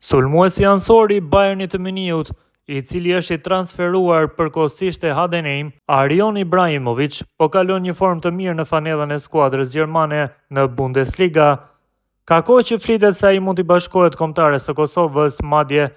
Sulmuesi ansori i Bayernit të Muniut, i cili është i transferuar përkohësisht te Heidenheim, Arion Ibrahimović, po kalon një formë të mirë në fanellën e skuadrës gjermane në Bundesliga. Ka kohë që flitet se ai mund t'i bashkohet kombëtares së Kosovës, madje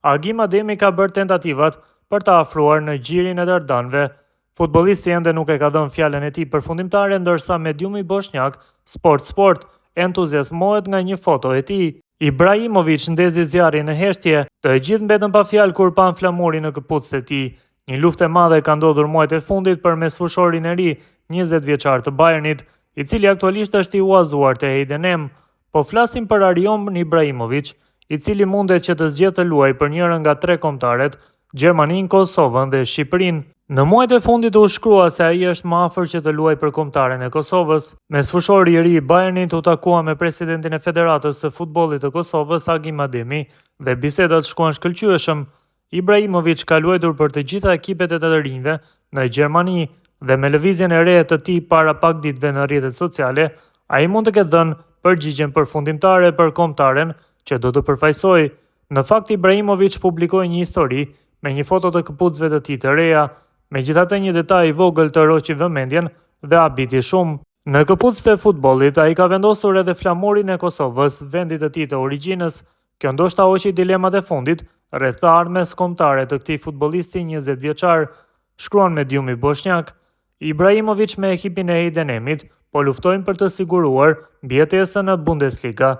Agim Ademi ka bërë tentativat për ta afruar në gjirin e Dardanëve. Futbollisti ende nuk e ka dhënë fjalën e tij përfundimtare, ndërsa mediumi bosnjak Sport entuziazmohet nga një foto e tij. Ibrahimović ndezi zjarrin në heshtje, të gjithë mbetën pa fjalë kur pan flamurin në këpucët e tij. Një luftë e madhe ka ndodhur muajt e fundit përmes fushorin e ri, 20 vjeçar të Bayernit, i cili aktualisht është i huazuar te Heidenheim. Po flasim për Arion Ibrahimović, i cili mundet që të zgjedhë të luajë për njërin nga tre kombëtaret, Gjermaninë, Kosovën dhe Shqipërinë. Në muajt e fundit u shkrua se ai është më afër që të luajë për kombëtaren e Kosovës. Mes fushori i ri i Bayernit u takua me presidentin e Federatës së Futbollit të Kosovës, Agim Ademi, dhe bisedat shkuan shkëlqyeshëm. Ibrahimović ka luajtur për të gjitha ekipet e të rinjve në Gjermani dhe me lëvizjen e re të tij para pak ditëve në rrjetet sociale, ai mund të ketë dhënë përgjigjen përfundimtare për kombëtaren që do të përfaqësojë. Në fakt, Ibrahimović publikoi një histori me një foto të këpucëve të tij të reja, megjithatë një detaj i vogël të roqi vëmendjen dhe habiti shumë. Në këpucët e futbollit, ai ka vendosur edhe flamurin e Kosovës, vendit të tij të origjinës. Kjo ndoshta hoqi dilemat e fundit rreth të ardhmes kombëtare të këtij futbollisti 20 vjeçar, shkruan mediumi bosnjak. Ibrahimović me ekipin e Heidenheimit po luftojnë për të siguruar mbijetesën në Bundesliga.